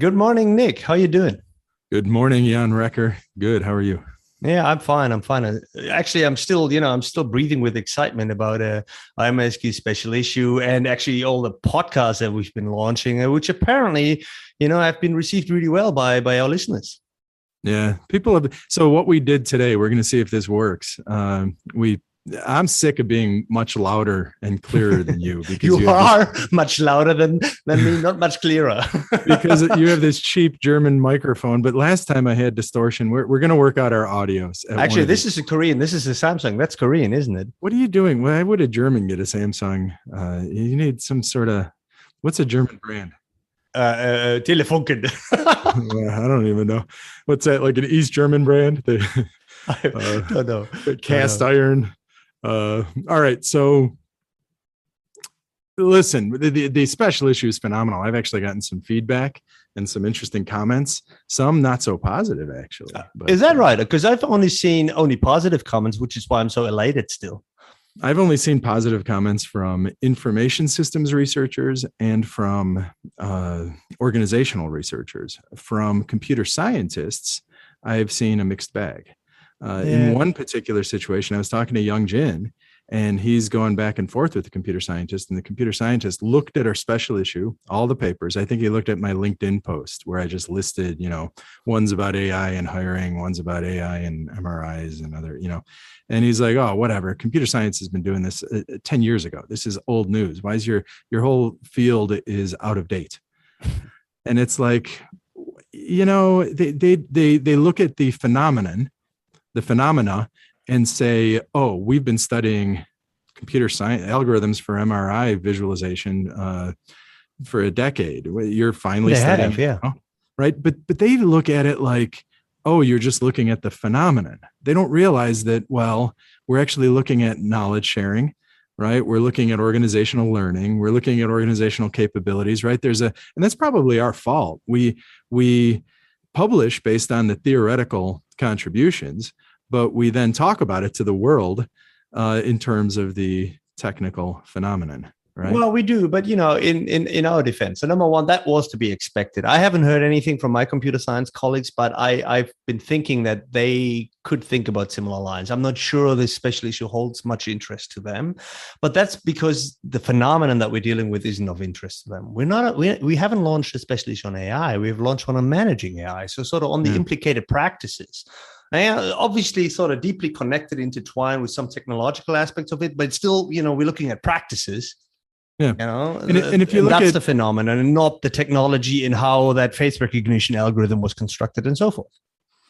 Good morning, Nick. How you doing? Good morning, Jan Recker. Good. How are you? Yeah, I'm fine. I'm fine. Actually, I'm still breathing with excitement about IMSQ special issue and actually all the podcasts that we've been launching, which apparently, have been received really well by our listeners. Yeah, people have. So what we did today, we're going to see if this works. I'm sick of being much louder and clearer than you because You you have this are much louder than me, not much clearer. because you have this cheap German microphone. But last time I had distortion. We're going to work out our audios. Actually, this is a Korean. This is a Samsung. That's Korean, isn't it? What are you doing? Why would a German get a Samsung? You need some sort of what's a German brand? Telefunken. I don't even know. What's that? Like an East German brand? I don't know. Cast iron. All right. So listen, the special issue is phenomenal. I've actually gotten some feedback and some interesting comments, some not so positive, actually. But, is that right? Because I've only seen positive comments, which is why I'm so elated still. I've only seen positive comments from information systems researchers and from organizational researchers. From computer scientists, I've seen a mixed bag. In one particular situation, I was talking to Young Jin, and he's going back and forth with the computer scientist. And the computer scientist looked at our special issue, all the papers. I think he looked at my LinkedIn post where I just listed, one's about AI and hiring, one's about AI and MRIs and other, and he's like, oh, whatever. Computer science has been doing this 10 years ago. This is old news. Why is your whole field is out of date? And it's like, they look at the phenomena and say, oh, we've been studying computer science algorithms for MRI visualization for a decade. You're finally studying, right? But they look at it like, oh, you're just looking at the phenomenon. They don't realize that, well, we're actually looking at knowledge sharing, right? We're looking at organizational learning. We're looking at organizational capabilities, right? And that's probably our fault. We publish based on the theoretical contributions, but we then talk about it to the world in terms of the technical phenomenon, right? Well, we do, but in our defense, so number one, that was to be expected. I haven't heard anything from my computer science colleagues, but I've been thinking that they could think about similar lines. I'm not sure this special issue holds much interest to them, but that's because the phenomenon that we're dealing with isn't of interest to them. We haven't launched a special issue on AI. We've launched one on managing AI, so sort of on the implicated practices. Obviously sort of deeply connected, intertwined with some technological aspects of it, but still, we're looking at practices. Yeah. And if you look that's the phenomenon and not the technology in how that face recognition algorithm was constructed and so forth.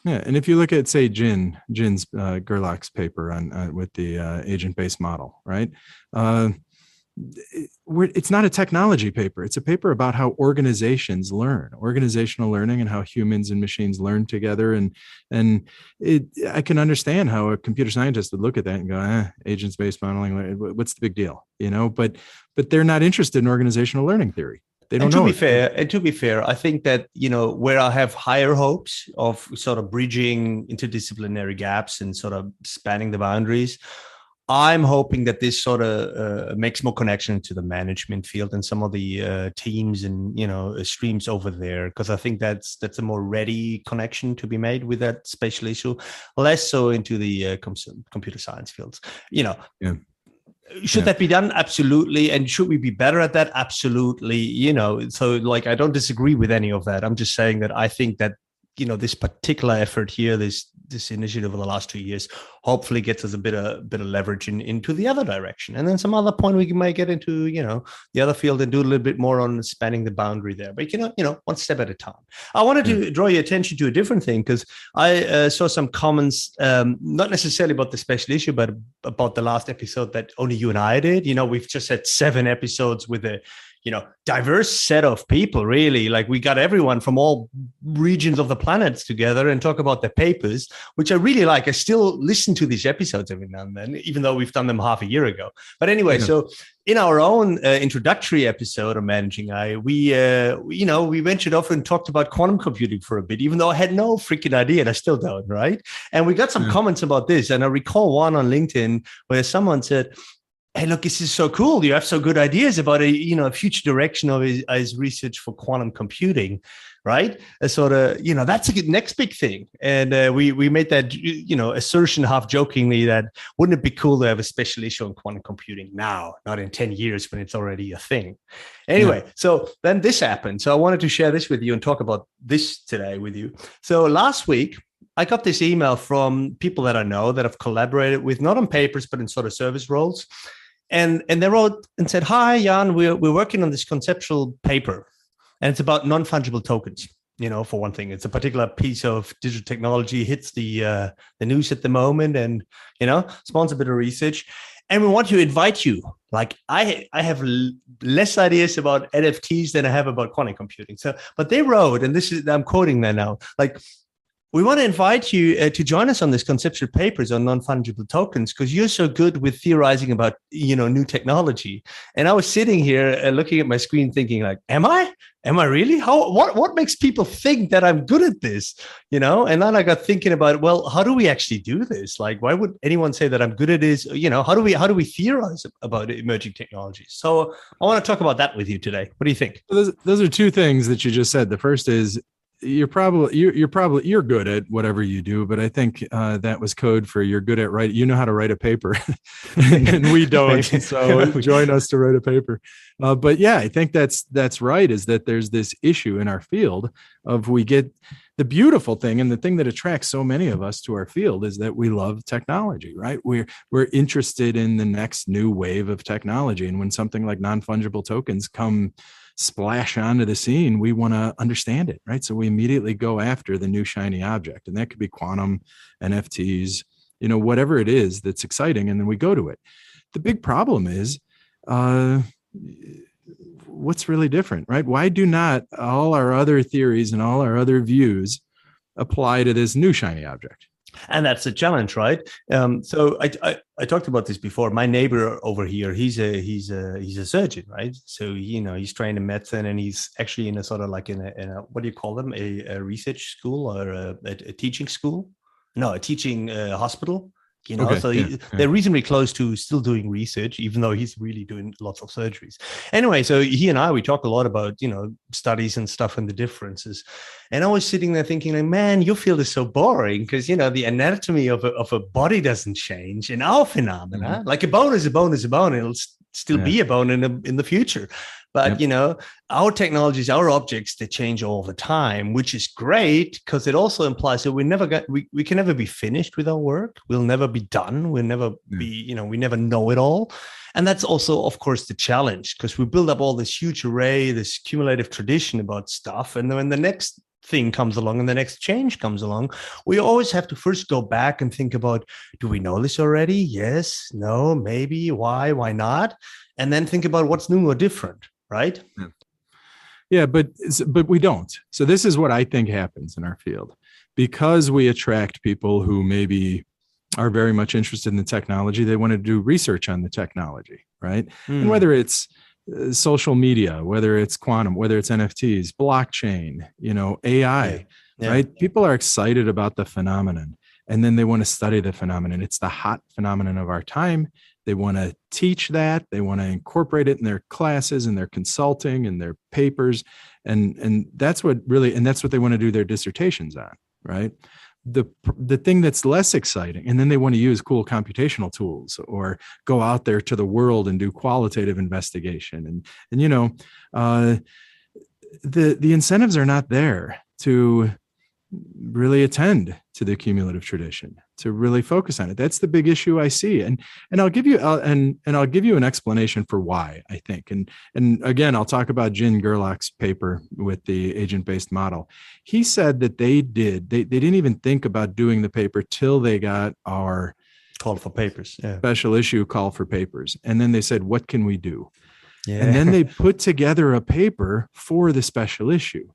Yeah. And if you look at, say, Jin's Gerlach's paper on with the agent-based model, right? It's not a technology paper. It's a paper about how organizations learn, organizational learning, and how humans and machines learn together. I can understand how a computer scientist would look at that and go, agents-based modeling, what's the big deal? But they're not interested in organizational learning theory. They don't know. To be fair, I think that, where I have higher hopes of sort of bridging interdisciplinary gaps and sort of spanning the boundaries, I'm hoping that this sort of makes more connection to the management field and some of the teams and streams over there, because I think that's a more ready connection to be made with that special issue, less so into the computer science fields. Should that be done? Absolutely. And should we be better at that? Absolutely. So like I don't disagree with any of that. I'm just saying that I think that this particular effort here, this initiative over the last 2 years, hopefully gets us a bit of leverage into the other direction. And then some other point we might get into, the other field and do a little bit more on spanning the boundary there. But, one step at a time. I wanted to draw your attention to a different thing, because I saw some comments, not necessarily about the special issue, but about the last episode that only you and I did. We've just had 7 episodes with a diverse set of people, really. Like we got everyone from all regions of the planet together and talk about their papers, which I really like. I still listen to these episodes every now and then, even though we've done them half a year ago. But anyway, so in our own introductory episode of Managing AI, we ventured off and talked about quantum computing for a bit, even though I had no freaking idea, and I still don't, right? And we got some comments about this. And I recall one on LinkedIn where someone said, hey, look, this is so cool. You have so good ideas about a future direction of his research for quantum computing, right? A sort of, that's a next big thing. And we made that, assertion half jokingly that wouldn't it be cool to have a special issue on quantum computing now, not in 10 years when it's already a thing. Anyway, so then this happened. So I wanted to share this with you and talk about this today with you. So last week, I got this email from people that I know that I've collaborated with, not on papers, but in sort of service roles. And they wrote and said, "Hi, Jan, we're working on this conceptual paper, and it's about non-fungible tokens. For one thing, it's a particular piece of digital technology hits the news at the moment, and spawns a bit of research. And we want to invite you. Like I have less ideas about NFTs than I have about quantum computing. So, but they wrote, and I'm quoting there now, like, we want to invite you to join us on this conceptual papers on non-fungible tokens because you're so good with theorizing about new technology." And I was sitting here looking at my screen, thinking, like, "Am I? Am I really? What makes people think that I'm good at this? And then I got thinking about, well, how do we actually do this? Like, why would anyone say that I'm good at this? How do we theorize about emerging technologies? So I want to talk about that with you today. What do you think? Those are two things that you just said. The first is you're good at whatever you do, but I think that was code for you're good at writing. You know how to write a paper, and we don't. So join us to write a paper. But yeah, I think that's right. Is that there's this issue in our field of we get the beautiful thing, and the thing that attracts so many of us to our field is that we love technology, right? We're interested in the next new wave of technology, and when something like non-fungible tokens come splash onto the scene, we want to understand it, right? So we immediately go after the new shiny object, and that could be quantum, NFTs, whatever it is that's exciting, and then we go to it. The big problem is what's really different, right? Why do not all our other theories and all our other views apply to this new shiny object? And that's the challenge, right? So I talked about this before. My neighbor over here, he's a surgeon, right? So he's trained in medicine, and he's actually in a sort of like in a what do you call them? A research school or a teaching school? No, a teaching hospital. Okay, so they're reasonably close to still doing research, even though he's really doing lots of surgeries. Anyway, so he and we talk a lot about, studies and stuff and the differences. And I was sitting there thinking, like, man, your field is so boring because, the anatomy of a body doesn't change in our phenomena. Mm-hmm. Like a bone is a bone is a bone. It'll still be a bone in the future. But, our technologies, our objects, they change all the time, which is great because it also implies that we can never be finished with our work. We'll never be done. We'll never be, we never know it all. And that's also, of course, the challenge because we build up all this huge array, this cumulative tradition about stuff. And then when the next thing comes along and the next change comes along, we always have to first go back and think about, do we know this already? Yes, no, maybe, why not? And then think about what's new or different. Right? Yeah, but we don't. So this is what I think happens in our field because we attract people who maybe are very much interested in the technology. They want to do research on the technology, right? And whether it's social media, whether it's quantum, whether it's NFTs, blockchain, AI, right? People are excited about the phenomenon, and then they want to study the phenomenon. It's the hot phenomenon of our time. They want to teach that. They want to incorporate it in their classes and their consulting and their papers. And that's what they want to do their dissertations on, right? The thing that's less exciting, and then they want to use cool computational tools or go out there to the world and do qualitative investigation. And the incentives are not there to really attend to the cumulative tradition, to really focus on it. That's the big issue I see. And I'll give you an explanation for why, I think. And again, I'll talk about Jin Gerlach's paper with the agent-based model. He said that they didn't even think about doing the paper till they got our call for papers, special issue call for papers. And then they said, what can we do? Yeah. And then they put together a paper for the special issue.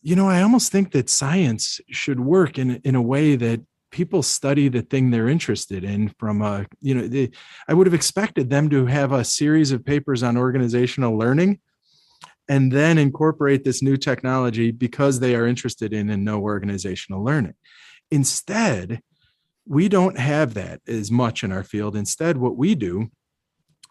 I almost think that science should work in a way that people study the thing they're interested in from I would have expected them to have a series of papers on organizational learning and then incorporate this new technology because they are interested in and know organizational learning. Instead, we don't have that as much in our field. Instead, what we do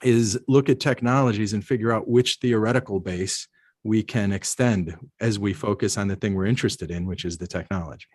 is look at technologies and figure out which theoretical base we can extend as we focus on the thing we're interested in, which is the technology.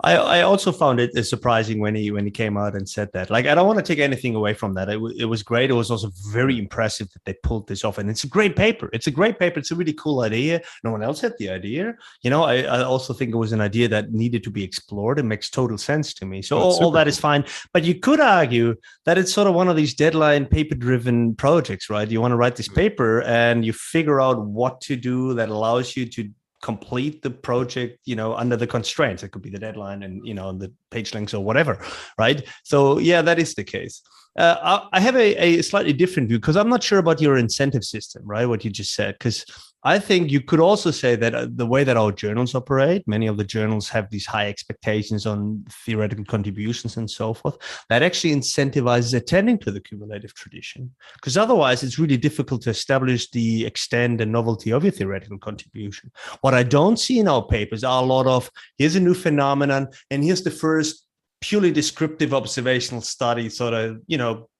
I also found it surprising when he came out and said that. Like, I don't want to take anything away from that. It was great. It was also very impressive that they pulled this off, and it's a great paper. It's a great paper. It's a really cool idea. No one else had the idea. I also think it was an idea that needed to be explored. It makes total sense to me. So all that is fine. But you could argue that it's sort of one of these deadline paper-driven projects, right? You want to write this paper and you figure out what to do that allows you to complete the project, under the constraints. It could be the deadline and, the page lengths or whatever, right? So yeah, that is the case. I have a slightly different view because I'm not sure about your incentive system, right? What you just said, because I think you could also say that the way that our journals operate, many of the journals have these high expectations on theoretical contributions and so forth, that actually incentivizes attending to the cumulative tradition. Because otherwise, it's really difficult to establish the extent and novelty of your theoretical contribution. What I don't see in our papers are a lot of, here's a new phenomenon, and here's the first purely descriptive observational study, sort of,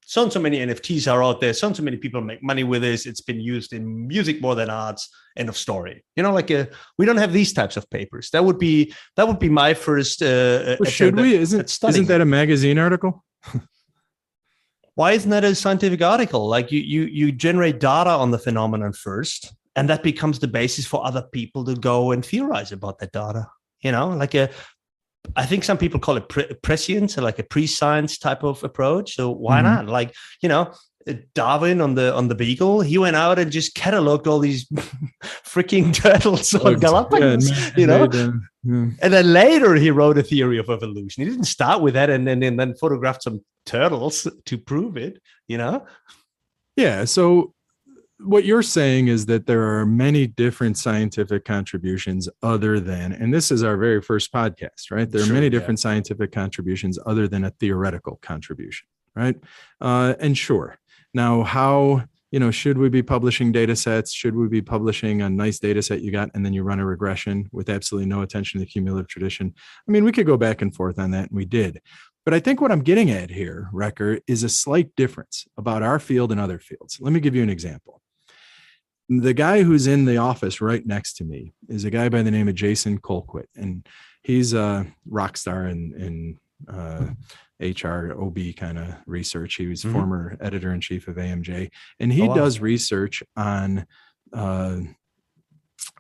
so and so many NFTs are out there, so and so many people make money with this. It's been used in music more than arts. End of story. We don't have these types of papers. That would be my first. Should we? Isn't that a magazine article? Why isn't that a scientific article? Like you generate data on the phenomenon first, and that becomes the basis for other people to go and theorize about that data. I think some people call it prescience, like a pre-science type of approach. So why not? Like, Darwin on the Beagle, he went out and just cataloged all these freaking turtles on Galapagos, And then later he wrote a theory of evolution. He didn't start with that and then photographed some turtles to prove it, Yeah. So what you're saying is that there are many different scientific contributions other than, and this is our very first podcast, right? There are many different scientific contributions other than a theoretical contribution, right? And sure. Now, how, should we be publishing data sets? Should we be publishing a nice data set you got, and then you run a regression with absolutely no attention to the cumulative tradition? I mean, we could go back and forth on that, and we did. But I think what I'm getting at here, Recker, is a slight difference about our field and other fields. Let me give you an example. The guy who's in the office right next to me is a guy by the name of Jason Colquitt, and he's a rock star in HR, OB kind of research. He was former editor-in-chief of AMJ, and he does research on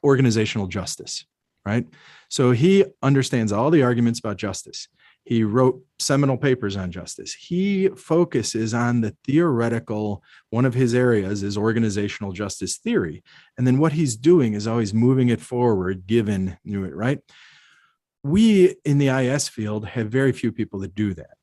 organizational justice, right? So he understands all the arguments about justice. He wrote seminal papers on justice. He focuses on the theoretical, one of his areas is organizational justice theory. And then what he's doing is always moving it forward, given it, right? We in the IS field have very few people that do that.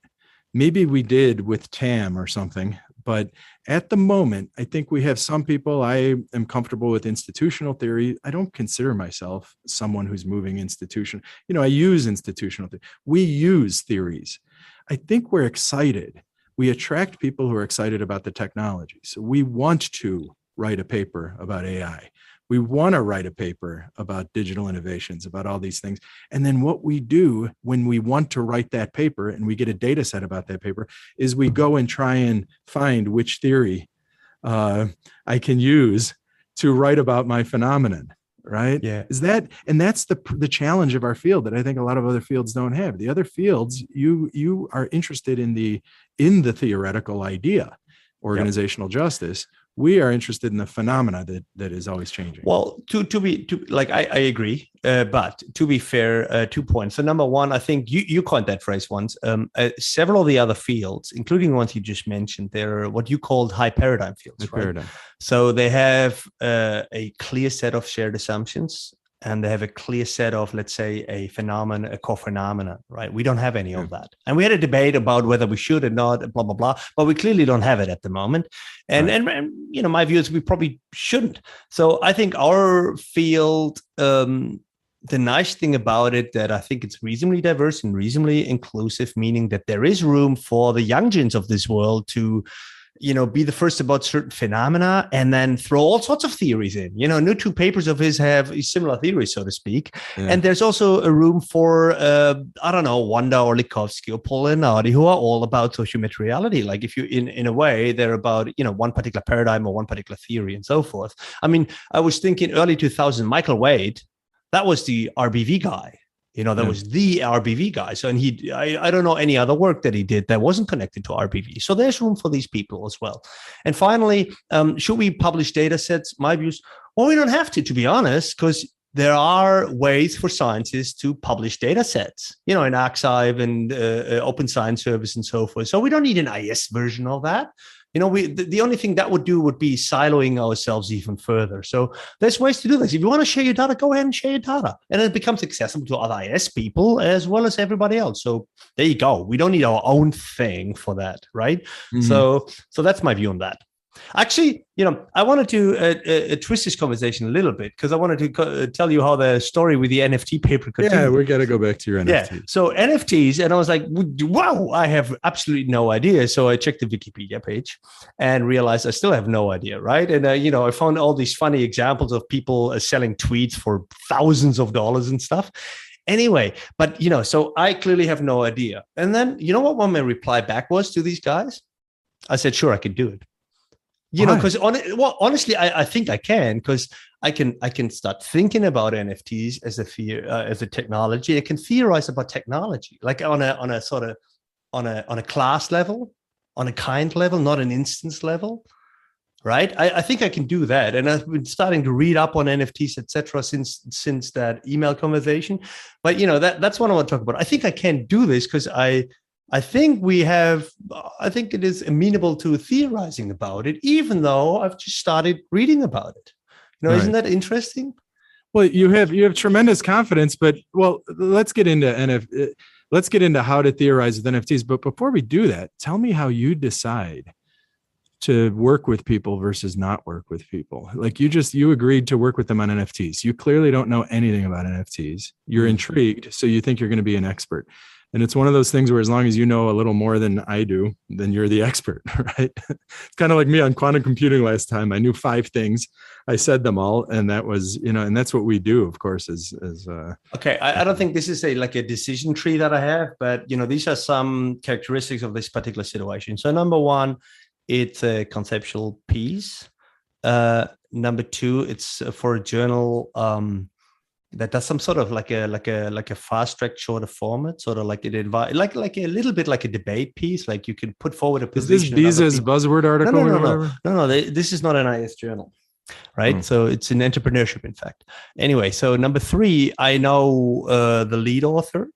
Maybe we did with TAM or something, but at the moment, I think we have some people. I am comfortable with institutional theory. I don't consider myself someone who's moving institution. I use institutional theory. We use theories. I think we're excited. We attract people who are excited about the technology. So we want to write a paper about AI. We want to write a paper about digital innovations, about all these things. And then what we do when we want to write that paper and we get a data set about that paper is we go and try and find which theory I can use to write about my phenomenon, right? Yeah. And that's the challenge of our field that I think a lot of other fields don't have. The other fields, you are interested in the theoretical idea, organizational justice. We are interested in the phenomena that is always changing. Well, I agree, but to be fair, 2 points. So number one, I think you coined that phrase once. Several of the other fields, including the ones you just mentioned, they're what you called high paradigm fields. Paradigm. So they have a clear set of shared assumptions, and they have a clear set of, let's say, a phenomenon, a co-phenomenon, right? We don't have any of that. And we had a debate about whether we should or not, blah, blah, blah, but we clearly don't have it at the moment. And my view is we probably shouldn't. So I think our field, the nice thing about it, that I think it's reasonably diverse and reasonably inclusive, meaning that there is room for the young gens of this world to be the first about certain phenomena and then throw all sorts of theories in. No two papers of his have similar theories, so to speak. Yeah. And there's also a room for, Wanda or Likovsky or Polanyi, who are all about social materiality. Like if you, in a way, they're about, one particular paradigm or one particular theory and so forth. I mean, I was thinking early 2000, Michael Wade, that was the RBV guy. That was the RBV guy. So, and I don't know any other work that he did that wasn't connected to RBV. So there's room for these people as well. And finally, should we publish data sets? My views, well, we don't have to be honest, because there are ways for scientists to publish data sets, in Archive and Open Science Service and so forth. So we don't need an IS version of that. The only thing that would do would be siloing ourselves even further. So there's ways to do this. If you want to share your data, go ahead and share your data. And it becomes accessible to other IS people as well as everybody else. So there you go. We don't need our own thing for that, right? Mm-hmm. So that's my view on that. Actually, I wanted to twist this conversation a little bit because I wanted to tell you how the story with the NFT paper continued. Yeah, we got to go back to your NFTs. Yeah. So NFTs, and I was like, wow, I have absolutely no idea. So I checked the Wikipedia page and realized I still have no idea, right? And, I found all these funny examples of people selling tweets for thousands of dollars and stuff. Anyway, but, so I clearly have no idea. And then, what my reply back was to these guys? I said, sure, I could do it. Because honestly, I think I can, because I can start thinking about NFTs as a technology. I can theorize about technology, like on a class level, on a kind level, not an instance level, right? I think I can do that, and I've been starting to read up on NFTs, etc. since that email conversation. But that's what I want to talk about. I think I can do this because I think it is amenable to theorizing about it, even though I've just started reading about it. Right. Isn't that interesting? Well, you have tremendous confidence, but let's get into how to theorize with NFTs. But before we do that, tell me how you decide to work with people versus not work with people. Like you agreed to work with them on NFTs. You clearly don't know anything about NFTs. You're intrigued, so you think you're going to be an expert. And it's one of those things where as long as you know a little more than I do, then you're the expert, right? It's kind of like me on quantum computing last time. I knew 5 things. I said them all. And that was, and that's what we do, of course, Okay. I don't think this is a decision tree that I have, but, these are some characteristics of this particular situation. So number 1, it's a conceptual piece. Number 2, it's for a journal, that does some sort of like a fast track shorter format, sort of like it like a little bit like a debate piece, like you can put forward a position. Is this Beza's buzzword article? No. This is not an IS journal, right? So it's in entrepreneurship, in fact. Anyway, so number 3, I know the lead author,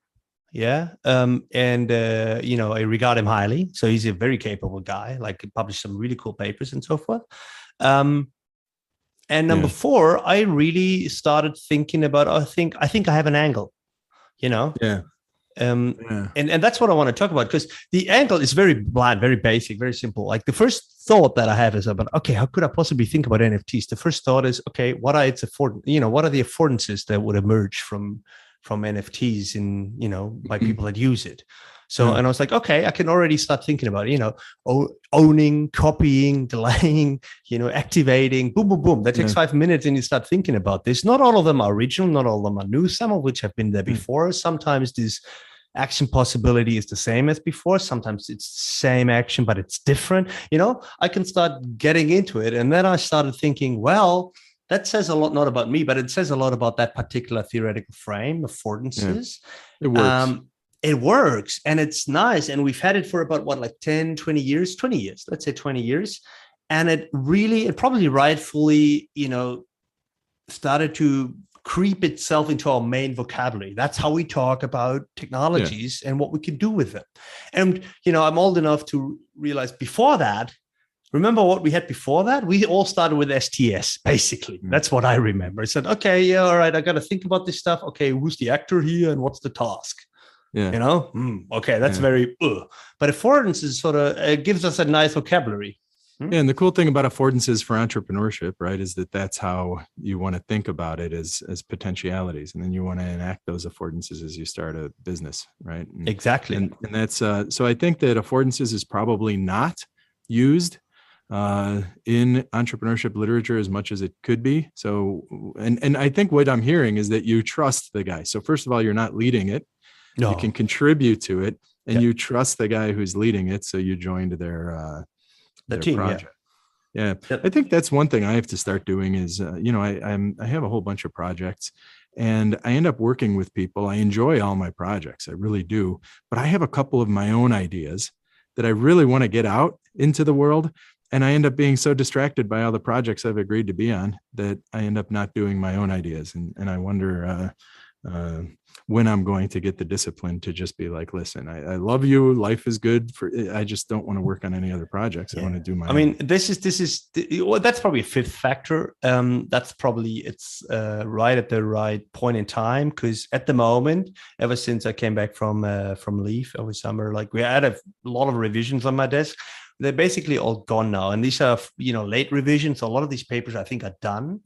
and I regard him highly. So he's a very capable guy. Like he published some really cool papers and so forth. And number 4, I really started thinking about, I think I have an angle, Yeah. And that's what I want to talk about, because the angle is very bland, very basic, very simple. Like the first thought that I have is about, okay, how could I possibly think about NFTs? The first thought is, okay, what are the affordances that would emerge from NFTs by people that use it? So, and I was like, okay, I can already start thinking about, owning, copying, delaying, activating, boom, boom, boom. That takes 5 minutes and you start thinking about this. Not all of them are original, not all of them are new, some of which have been there before. Sometimes this action possibility is the same as before. Sometimes it's the same action, but it's different. I can start getting into it. And then I started thinking, well, that says a lot, not about me, but it says a lot about that particular theoretical frame, affordances. Yeah. It works. It works and it's nice. And we've had it for about 20 years, let's say 20 years. And it probably rightfully, started to creep itself into our main vocabulary. That's how we talk about technologies and what we can do with them. And, I'm old enough to realize before that, remember what we had before that? We all started with STS, basically. That's what I remember. I said, okay, yeah, all right, I got to think about this stuff. Okay, who's the actor here and what's the task? Yeah. Okay, that's very, but affordances sort of gives us a nice vocabulary. Yeah, and the cool thing about affordances for entrepreneurship, right, is that's how you want to think about it as potentialities, and then you want to enact those affordances as you start a business, right? Exactly. And that's so I think that affordances is probably not used in entrepreneurship literature as much as it could be. So, and I think what I'm hearing is that you trust the guy. So first of all, you're not leading it. You can No. contribute to it, and Yeah. you trust the guy who's leading it. So you joined The their team. Yeah. project. Yeah, Yeah. I think that's one thing I have to start doing is, I have a whole bunch of projects, and I end up working with people. I enjoy all my projects, I really do, but I have a couple of my own ideas that I really want to get out into the world, and I end up being so distracted by all the projects I've agreed to be on that I end up not doing my own ideas, and I wonder when I'm going to get the discipline to just be like, listen, I love you. Life is good I just don't want to work on any other projects. Yeah. I want to do my I mean, own. well, that's probably a fifth factor. That's probably it's right at the right point in time, because at the moment, ever since I came back from leave over summer, like we had a lot of revisions on my desk. They're basically all gone now, and these are late revisions. A lot of these papers I think are done.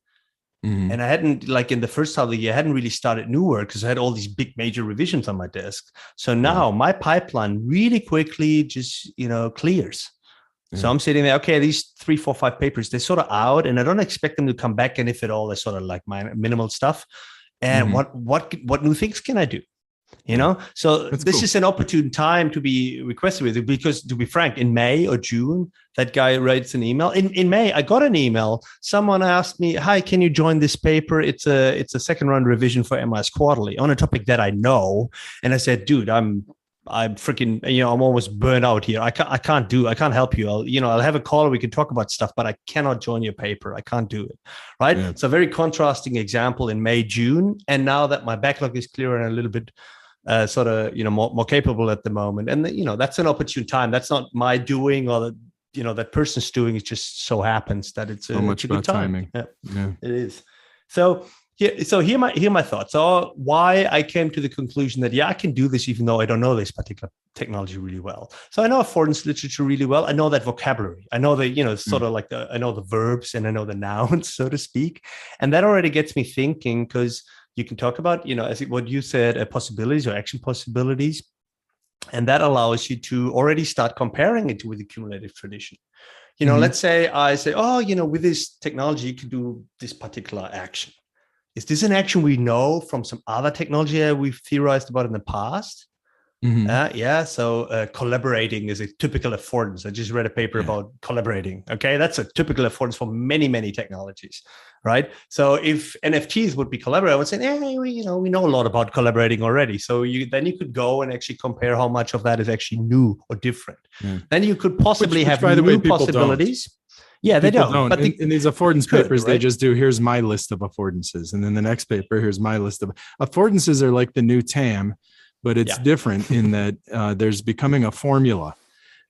Mm-hmm. And I hadn't, like in the first half of the year, I hadn't really started new work because I had all these big major revisions on my desk. So now my pipeline really quickly just, clears. So I'm sitting there, okay, these 3, 4, 5 papers, they're sort of out, and I don't expect them to come back. And if at all, they're sort of like my minimal stuff. And what new things can I do? So That's this cool. is an opportune time to be requested with it, because to be frank, in May or June, that guy writes an email. In May, I got an email. Someone asked me, "Hi, can you join this paper? It's a second round revision for MIS Quarterly on a topic that I know." And I said, "Dude, I'm freaking, I'm almost burnt out here. I can't help you. I'll have a call. We can talk about stuff, but I cannot join your paper. I can't do it." Right. Yeah. So very contrasting example in May, June. And now that my backlog is clear and a little bit sort of, more capable at the moment. And, that's an opportune time. That's not my doing, or that person's doing. It just so happens that it's so much about timing. Yeah, it is. So here are my thoughts. So why I came to the conclusion that, I can do this even though I don't know this particular technology really well. So I know affordance literature really well. I know that vocabulary. I know the, sort of like I know the verbs and I know the nouns, so to speak. And that already gets me thinking, because you can talk about, as what you said, possibilities or action possibilities. And that allows you to already start comparing it with the cumulative tradition. Let's say I say, with this technology, you can do this particular action. Is this an action we know from some other technology we've theorized about in the past? So collaborating is a typical affordance. I just read a paper about collaborating. Okay, that's a typical affordance for many, many technologies, right? So if NFTs would be collaborating, I would say, we know a lot about collaborating already. So then you could go and actually compare how much of that is actually new or different. Then you could possibly have by the way, possibilities. Don't. Yeah, they don't. But in these affordance papers, right? They just do, here's my list of affordances. And then the next paper, here's my list of affordances are like the new TAM, but it's different in that there's becoming a formula.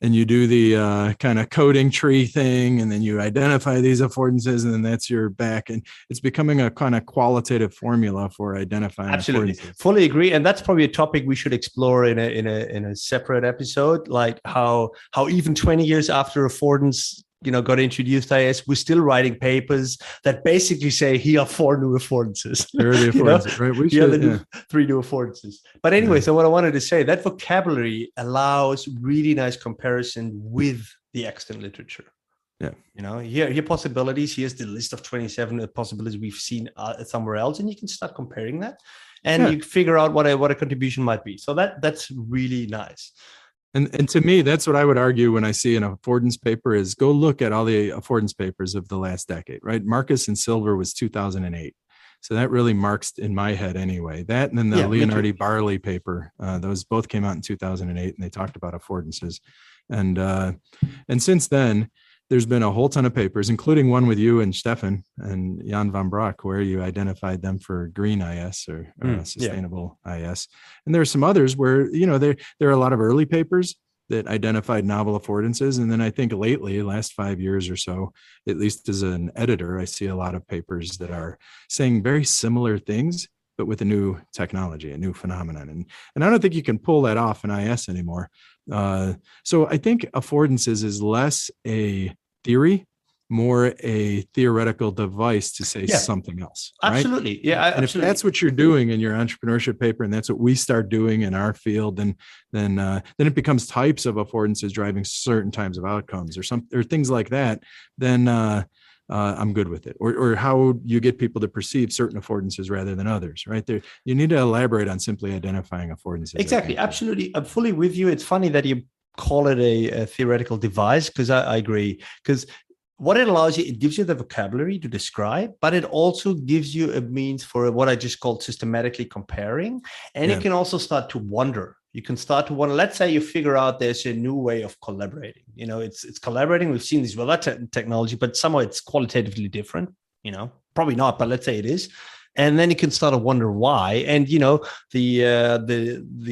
And you do the kind of coding tree thing, and then you identify these affordances, and then that's your back. And it's becoming a kind of qualitative formula for identifying. Absolutely, fully agree. And that's probably a topic we should explore in a separate episode, like how even 20 years after affordance got introduced, we're still writing papers that basically say, here are 4 new affordances. Here are the affordances, right? We should, 3 new affordances. But anyway, so what I wanted to say, that vocabulary allows really nice comparison with the extant literature. Yeah. Here possibilities. Here's the list of 27 possibilities we've seen somewhere else, and you can start comparing that, and you figure out what a contribution might be. So that's really nice. And to me, that's what I would argue when I see an affordance paper is go look at all the affordance papers of the last decade, right? Marcus and Silver was 2008. So that really marks in my head anyway. That and then the Leonardi Barley paper, those both came out in 2008, and they talked about affordances. And since then, there's been a whole ton of papers, including one with you and Stefan and Jan van Broek, where you identified them for green IS or sustainable IS. And there are some others where, there are a lot of early papers that identified novel affordances. And then I think lately, last 5 years or so, at least as an editor, I see a lot of papers that are saying very similar things, but with a new technology, a new phenomenon. And I don't think you can pull that off in IS anymore. So I think affordances is less a theory more a theoretical device to say something else. Right? Absolutely. Yeah. And absolutely. if that's what you're doing in your entrepreneurship paper, and that's what we start doing in our field, then it becomes types of affordances driving certain types of outcomes or things like that, then I'm good with it. Or how you get people to perceive certain affordances rather than others, right? There, you need to elaborate on simply identifying affordances. Exactly. Absolutely. I'm fully with you. It's funny that you call it a theoretical device, because I agree. Because what it allows you, it gives you the vocabulary to describe, but it also gives you a means for what I just called systematically comparing. And you can also start to wonder. You can start to wonder, let's say you figure out there's a new way of collaborating. It's collaborating. We've seen this with other technology, but somehow it's qualitatively different, probably not, but let's say it is. And then you can start to wonder why. And the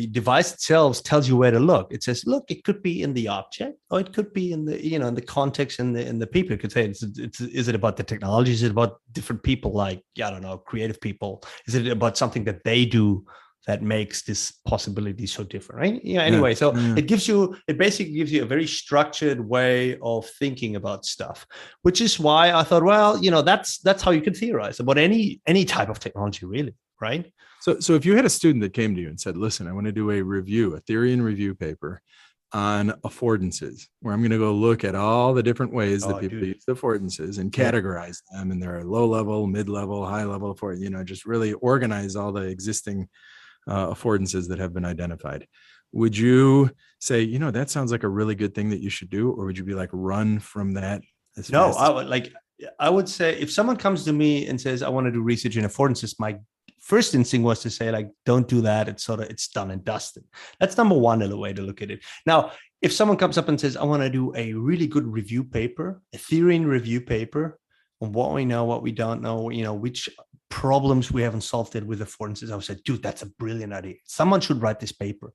device itself tells you where to look. It says, look, it could be in the object, or it could be in the in the context, in the people. It could say, is it about the technology? Is it about different people, like I don't know, creative people? Is it about something that they do that makes this possibility so different, right? Anyway, so it basically gives you a very structured way of thinking about stuff, which is why I thought, well, that's how you can theorize about any type of technology, really, right? So if you had a student that came to you and said, listen, I want to do a theory and review paper on affordances, where I'm going to go look at all the different ways that people use affordances and categorize them, and there are low level, mid level, high level, just really organize all the existing affordances that have been identified. Would you say, that sounds like a really good thing that you should do, or would you be like, run from that? No, I would say, if someone comes to me and says, I want to do research in affordances, my first instinct was to say, like, don't do that. It's done and dusted. That's number one in the way to look at it. Now, if someone comes up and says, I want to do a really good review paper, a theory and review paper on what we know, what we don't know, which problems we haven't solved it with affordances, I would say, dude, that's a brilliant idea. Someone should write this paper.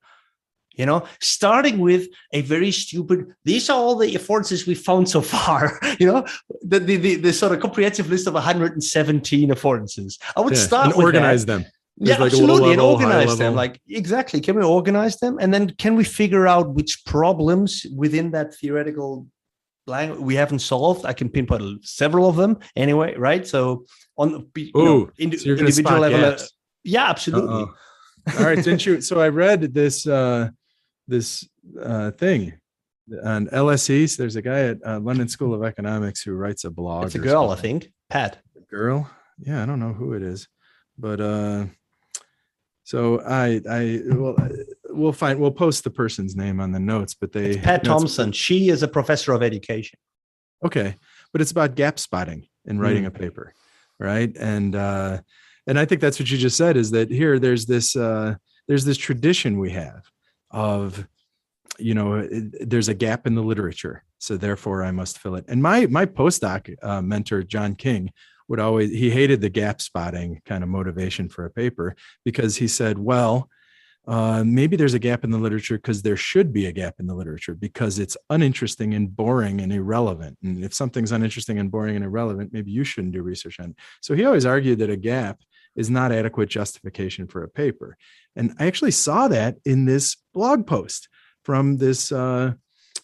Starting with a very stupid, these are all the affordances we found so far, the sort of comprehensive list of 117 affordances. I would start and with organize them. There's absolutely. And organize them. Like, exactly. Can we organize them? And then can we figure out which problems within that theoretical language we haven't solved? I can pinpoint several of them anyway, right? So on individual level. Yeah, absolutely. All right. Didn't you? So I read this thing on LSE. So there's a guy at London School of Economics who writes a blog. It's a girl, I think. Pat. A girl? Yeah, I don't know who it is, but so we'll post the person's name on the notes. But it's Pat Thompson. She is a professor of education. Okay, but it's about gap spotting in writing a paper, right? And I think that's what you just said, is that here there's this tradition we have of, there's a gap in the literature, so therefore I must fill it. And my postdoc mentor, John King, he hated the gap spotting kind of motivation for a paper, because he said, well, maybe there's a gap in the literature because there should be a gap in the literature, because it's uninteresting and boring and irrelevant. And if something's uninteresting and boring and irrelevant, maybe you shouldn't do research on it. So he always argued that a gap is not adequate justification for a paper. And I actually saw that in this blog post from this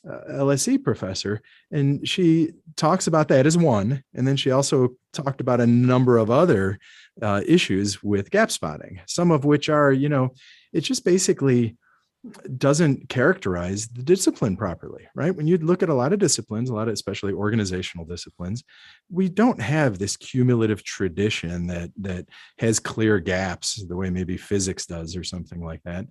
LSE professor. And she talks about that as one. And then she also talked about a number of other issues with gap spotting, some of which are, it just basically doesn't characterize the discipline properly, right? When you look at a lot of disciplines, especially organizational disciplines, we don't have this cumulative tradition that has clear gaps the way maybe physics does or something like that.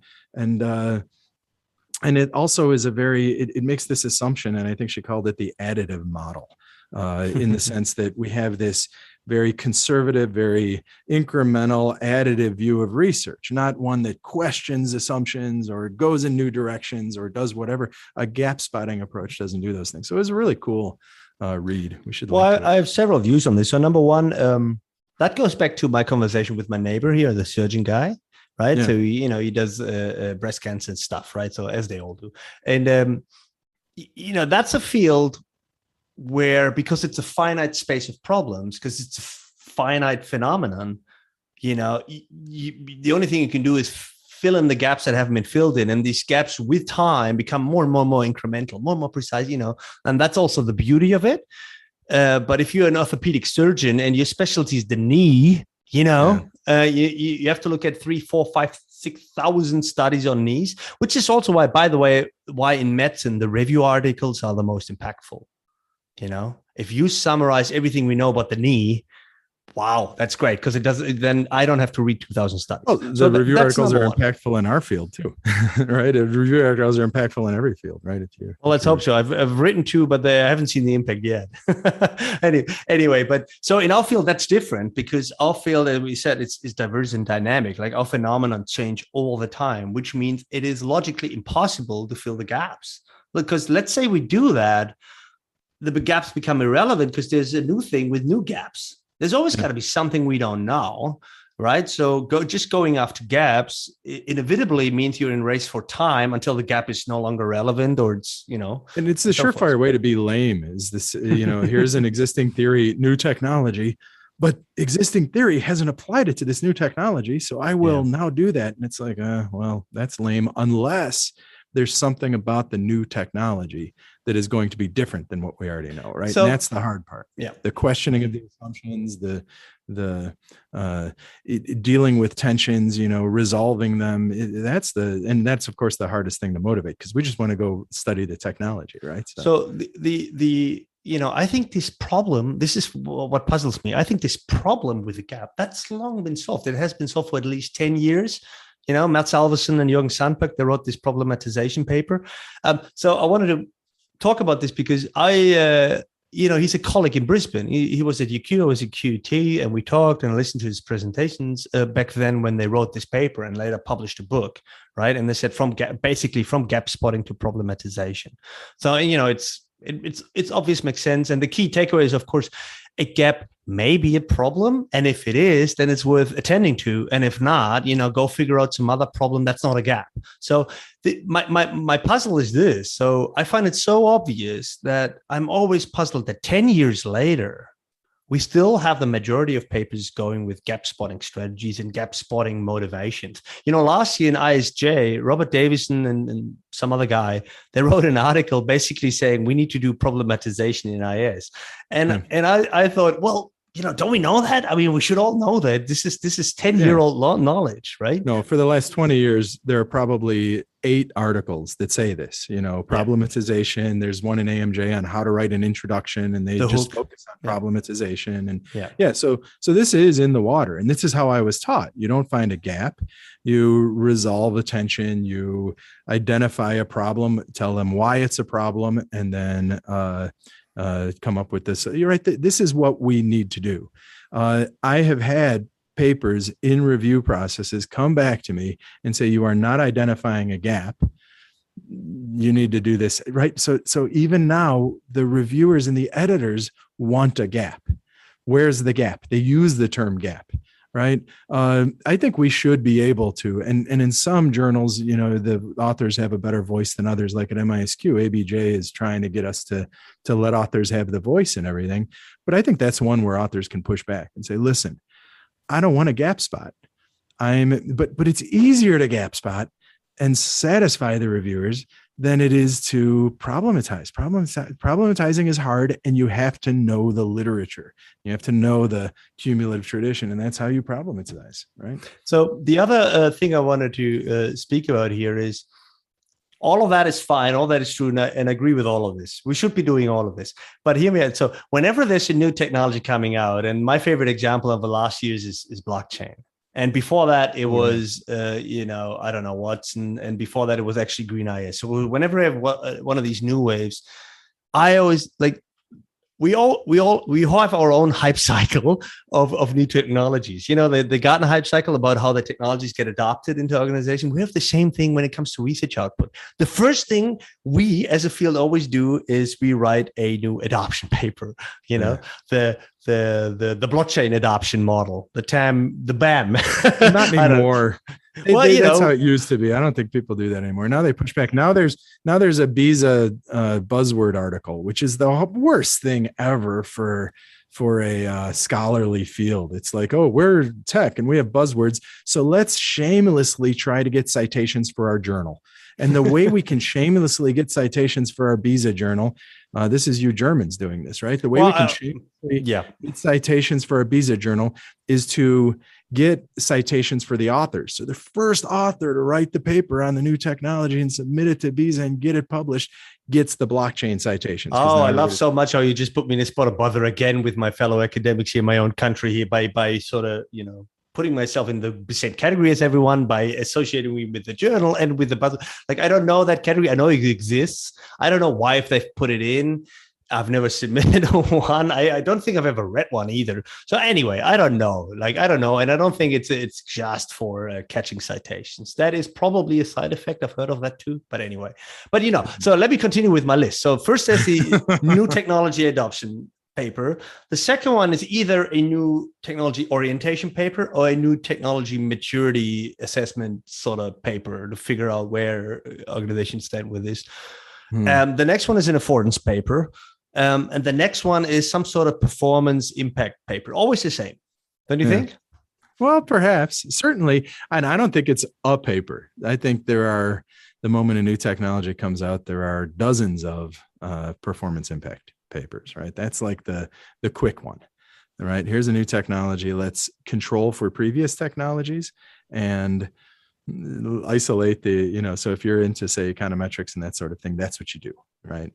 And it also is it makes this assumption, and I think she called it the additive model, in the sense that we have this very conservative, very incremental, additive view of research, not one that questions assumptions or goes in new directions or does whatever. A gap spotting approach doesn't do those things. So it was a really cool read. We should. Well, I have several views on this. So number one, that goes back to my conversation with my neighbor here, the surgeon guy. Right. Yeah. So, he does breast cancer and stuff. Right. So as they all do. And, that's a field where, because it's a finite space of problems, because it's a finite phenomenon, the only thing you can do is fill in the gaps that haven't been filled in. And these gaps with time become more and more incremental, more and more precise, and that's also the beauty of it. But if you're an orthopedic surgeon and your specialty is the knee, you have to look at 3, 4, 5, 6,000 studies on knees, which is also why, by the way, why in medicine the review articles are the most impactful. If you summarize everything we know about the knee, wow, that's great, because it doesn't. Then I don't have to read 2,000 studies. Oh, the review articles are impactful in our field too, right? Review articles are impactful in every field, right? Well, let's hope so. I've written 2, but I haven't seen the impact yet. anyway, but so in our field that's different, because our field, as we said, is diverse and dynamic. Like our phenomenon change all the time, which means it is logically impossible to fill the gaps. Because let's say we do that, the gaps become irrelevant because there's a new thing with new gaps. There's always got to be something we don't know, right? So going after gaps inevitably means you're in race for time until the gap is no longer relevant, or it's, And it's the surefire way to be lame is this, here's an existing theory, new technology, but existing theory hasn't applied it to this new technology. So I will now do that. And it's like, well, that's lame unless there's something about the new technology that is going to be different than what we already know, right? So, and that's the hard part. Yeah, the questioning of the assumptions, the dealing with tensions, resolving them. That's of course the hardest thing to motivate, because we just want to go study the technology, right? So I think this problem, this is what puzzles me. I think this problem with the gap, that's long been solved. It has been solved for at least 10 years. Matt Salverson and Jürgen Sandberg, they wrote this problematization paper. So I wanted to talk about this because he's a colleague in Brisbane. He was at UQ, I was at QUT, and we talked and listened to his presentations back then when they wrote this paper and later published a book, right? And they said from gap spotting to problematization. So, it's obvious, makes sense. And the key takeaway is, of course, a gap may be a problem. And if it is, then it's worth attending to. And if not, go figure out some other problem that's not a gap. So my puzzle is this. So I find it so obvious that I'm always puzzled that 10 years later, we still have the majority of papers going with gap spotting strategies and gap spotting motivations. Last year in ISJ, Robert Davison and some other guy, they wrote an article basically saying we need to do problematization in IS. And I thought, well, don't we know that? I mean, we should all know that this is 10-year-old knowledge, right? No, for the last 20 years, there are probably 8 articles that say this, problematization. There's one in AMJ on how to write an introduction, and they just focus on problematization. And so this is in the water, and this is how I was taught. You don't find a gap, you resolve a tension, you identify a problem, tell them why it's a problem, and then come up with this. You're right. This is what we need to do. I have had papers in review processes come back to me and say, you are not identifying a gap. You need to do this, right? So even now, the reviewers and the editors want a gap. Where's the gap? They use the term gap, right? I think we should be able to, and in some journals, the authors have a better voice than others. Like at MISQ, ABJ is trying to get us to let authors have the voice and everything. But I think that's one where authors can push back and say, listen, I don't want a gap spot. But it's easier to gap spot and satisfy the reviewers than it is to problematize. Problematizing is hard, and you have to know the literature. You have to know the cumulative tradition, and that's how you problematize, right? So the other thing I wanted to speak about here is all of that is fine. All that is true. And I agree with all of this. We should be doing all of this. But hear me out. So whenever there's a new technology coming out, and my favorite example of the last years is blockchain. And before that, it was, I don't know what. And before that, it was actually Green IS. So whenever I have one of these new waves, I always we have our own hype cycle of new technologies. The Gartner hype cycle about how the technologies get adopted into organizations. We have the same thing when it comes to research output. The first thing we as a field always do is we write a new adoption paper. The blockchain adoption model, the BAM. Not anymore. That's how it used to be. I don't think people do that anymore. Now they push back. Now there's a Biza buzzword article, which is the worst thing ever for a scholarly field. It's like, oh, we're tech and we have buzzwords, so let's shamelessly try to get citations for our journal. And the way we can shamelessly get citations for our Biza journal, This is you Germans doing this, right? The way Well, we can shamelessly yeah. get citations for a BISA journal is to get citations for the authors. So the first author to write the paper on the new technology and submit it to BISA and get it published gets the blockchain citations. Oh, I love so much how you just put me in a spot of bother again with my fellow academics here in my own country here by sort of, putting myself in the same category as everyone by associating me with the journal and with the buzzer. Like, I don't know that category. I know it exists. I don't know why, if they've put it in. I've never submitted one. I don't think I've ever read one either. So anyway, I don't know. And I don't think it's just for catching citations. That is probably a side effect. I've heard of that too. But anyway, so let me continue with my list. So first, there's the new technology adoption paper. The second one is either a new technology orientation paper or a new technology maturity assessment sort of paper to figure out where organizations stand with this. The next one is an affordance paper. And the next one is some sort of performance impact paper. Always the same, don't you think? Well, perhaps, certainly. And I don't think it's a paper. I think the moment a new technology comes out, there are dozens of performance impact papers, right? That's like the quick one, right? Here's a new technology. Let's control for previous technologies and isolate so if you're into, say, econometrics and that sort of thing, that's what you do, right?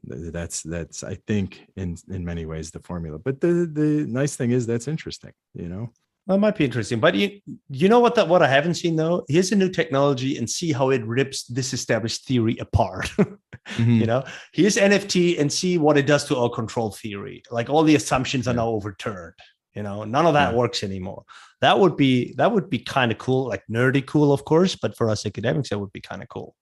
That's I think in many ways the formula. But the nice thing is that's interesting, That might be interesting, but you know what I haven't seen though? Here's a new technology and see how it rips this established theory apart. Here's NFT and see what it does to our control theory. Like, all the assumptions are now overturned. None of that works anymore. That would be kind of cool, like nerdy cool, of course, but for us academics, that would be kind of cool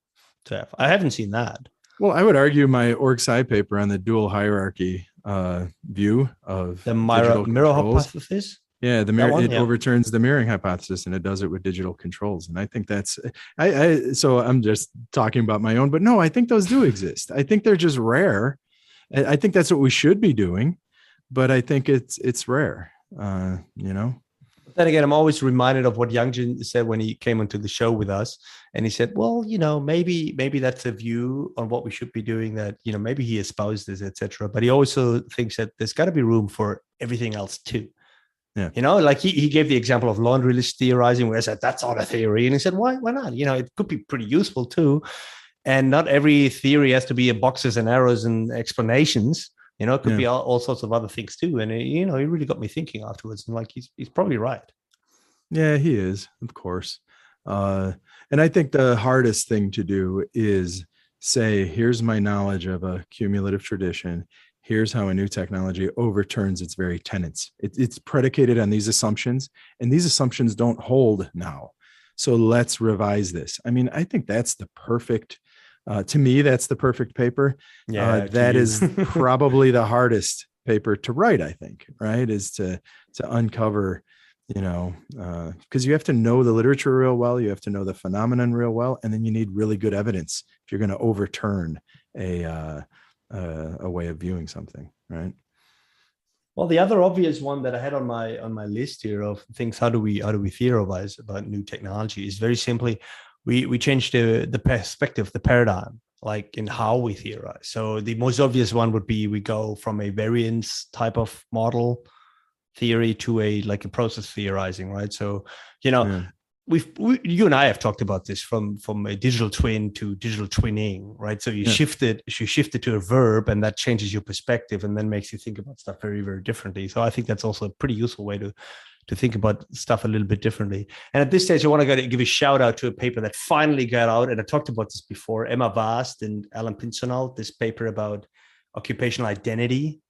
to have. I haven't seen that. Well, I would argue my org sci paper on the dual hierarchy view of the mirror hypothesis. Yeah, overturns the mirroring hypothesis, and it does it with digital controls. And I think that's so I'm just talking about my own, but no, I think those do exist. I think they're just rare. I think that's what we should be doing, but I think it's rare. Then again, I'm always reminded of what Youngjin said when he came onto the show with us, and he said, "Well, maybe that's a view on what we should be doing. That maybe he espoused this, etc. But he also thinks that there's got to be room for everything else too." Yeah. Like he gave the example of laundry list theorizing, where I said that's not a theory, and he said, "Why not? It could be pretty useful too, and not every theory has to be a boxes and arrows and explanations." It could be all sorts of other things too. And, he really got me thinking afterwards. And he's probably right. Yeah, he is, of course. And I think the hardest thing to do is say, here's my knowledge of a cumulative tradition. Here's how a new technology overturns its very tenets. It's predicated on these assumptions, and these assumptions don't hold now. So let's revise this. I mean, I think that's the perfect to me, that's the perfect paper. That is probably the hardest paper to write, I think, right? Is to uncover, because you have to know the literature real well. You have to know the phenomenon real well. And then you need really good evidence if you're going to overturn a way of viewing something, right? Well, the other obvious one that I had on my list here of things, how do we theorize about new technology, is very simply, we change the perspective, the paradigm, like in how we theorize. So the most obvious one would be we go from a variance type of model theory to a process theorizing, right? So, you and I have talked about this from a digital twin to digital twinning, right? So you shift it to a verb, and that changes your perspective and then makes you think about stuff very, very differently. So I think that's also a pretty useful way to think about stuff a little bit differently. And at this stage, I want to give a shout out to a paper that finally got out. And I talked about this before, Emma Vast and Alan Pinsonal, this paper about occupational identity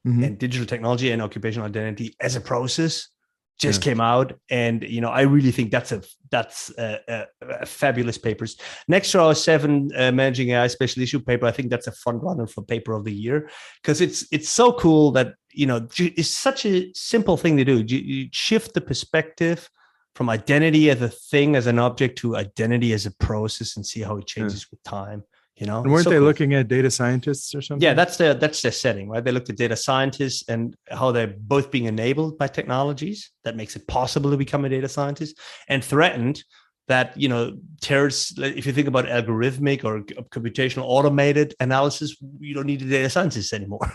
and digital technology and occupational identity as a process just came out. And, I really think that's a fabulous paper. Next to our 7 Managing AI Special Issue paper, I think that's a front runner for paper of the year, because it's so cool that, it's such a simple thing to do. You shift the perspective from identity as a thing, as an object, to identity as a process, and see how it changes with time. And weren't they looking at data scientists or something? Yeah, that's their setting, right? They looked at data scientists and how they're both being enabled by technologies that makes it possible to become a data scientist, and threatened that, if you think about algorithmic or computational automated analysis, you don't need a data scientist anymore.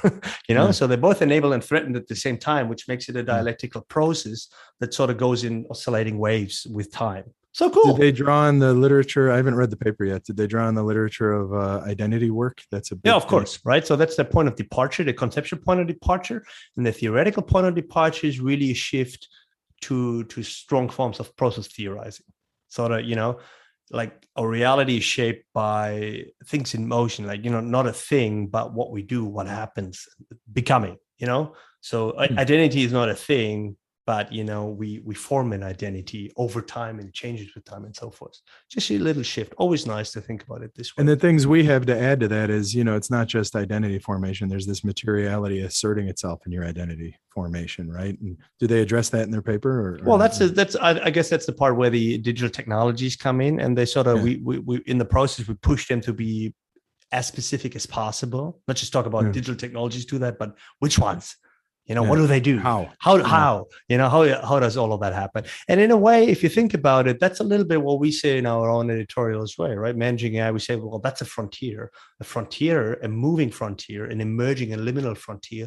So they both enable and threaten at the same time, which makes it a dialectical process that sort of goes in oscillating waves with time. So cool. Did they draw on the literature? I haven't read the paper yet. Did they draw on the literature of identity work? That's a big of course, right? So that's the point of departure, the conceptual point of departure. And the theoretical point of departure is really a shift to strong forms of process theorizing. Sort of, like our reality is shaped by things in motion, like, not a thing, but what we do, what happens, becoming, So identity is not a thing, but, we form an identity over time and changes with time and so forth. Just a little shift. Always nice to think about it this way. And the things we have to add to that is, it's not just identity formation. There's this materiality asserting itself in your identity formation, right? And do they address that in their paper? Well, I guess that's the part where the digital technologies come in, and they sort of, we in the process, we push them to be as specific as possible. Not just talk about digital technologies do that, but which ones? What do they do? How? How does all of that happen? And in a way, if you think about it, that's a little bit what we say in our own editorial as well, right? Managing AI, we say, well, that's a frontier, a moving frontier, an emerging and liminal frontier.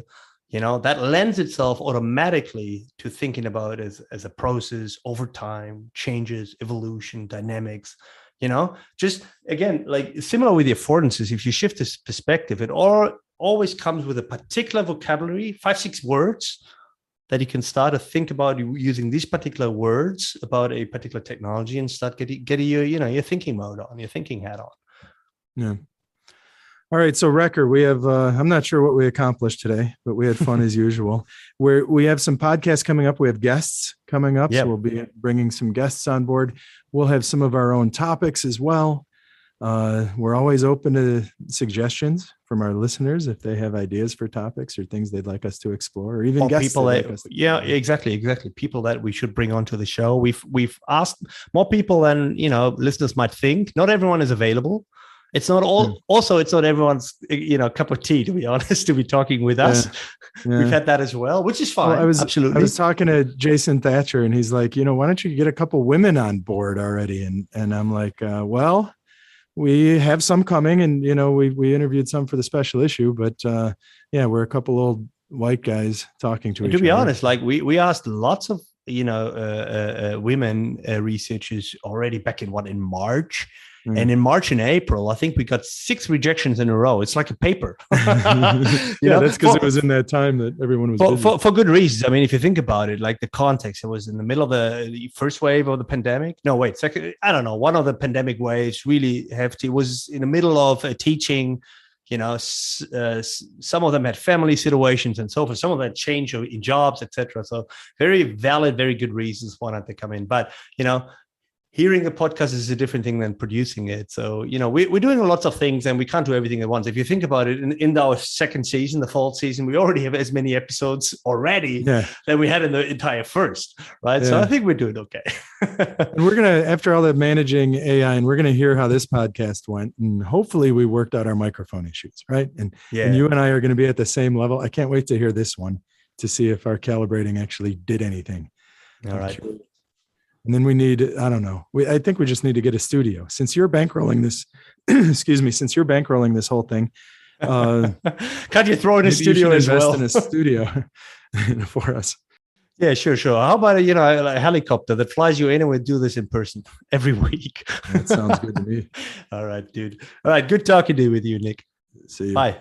That lends itself automatically to thinking about it as a process over time, changes, evolution, dynamics. Just again, like similar with the affordances, if you shift this perspective, it always comes with a particular vocabulary, 5-6 words that you can start to think about using these particular words about a particular technology and start getting your thinking mode on, your thinking hat on. Yeah. All right. So Wrecker, we have, I'm not sure what we accomplished today, but we had fun as usual. We have some podcasts coming up. We have guests coming up. Yep. So we'll be bringing some guests on board. We'll have some of our own topics as well. We're always open to suggestions from our listeners if they have ideas for topics or things they'd like us to explore, or even guests people exactly people that we should bring onto the show. We've asked more people than listeners might think. Not everyone is available. It's not all. Also, it's not everyone's cup of tea, to be honest, to be talking with us. Yeah. We've had that as well, which is fine. Well, absolutely. I was talking to Jason Thatcher, and he's like, why don't you get a couple women on board already? And I'm like, well, we have some coming, and we interviewed some for the special issue, but we're a couple old white guys talking to each other. To be honest, like we asked lots of women researchers already back in March. And in March and April, I think we got 6 rejections in a row. It's like a paper. That's because it was in that time that everyone was busy. For good reasons. I mean, if you think about it, like the context, it was in the middle of the first wave of the pandemic. No, wait, second. I don't know. One of the pandemic waves really hefty. It was in the middle of teaching. Some of them had family situations and so forth. Some of them had change in jobs, etc. So very valid, very good reasons why not they come in. But hearing a podcast is a different thing than producing it. So, we're doing lots of things and we can't do everything at once. If you think about it, in our second season, the fall season, we already have as many episodes already than we had in the entire first, right? Yeah. So I think we're doing okay. And we're going to, after all that managing AI, and we're going to hear how this podcast went. And hopefully we worked out our microphone issues, right? And you and I are going to be at the same level. I can't wait to hear this one to see if our calibrating actually did anything. All right. And then we need, I don't know. I think we just need to get a studio. Since you're bankrolling this, since you're bankrolling this whole thing. Can't you throw in a studio as well? Invest in a studio for us. Yeah, sure. How about a helicopter that flies you in and we do this in person every week? That sounds good to me. All right, dude. All right, good talking with you, Nick. See you. Bye.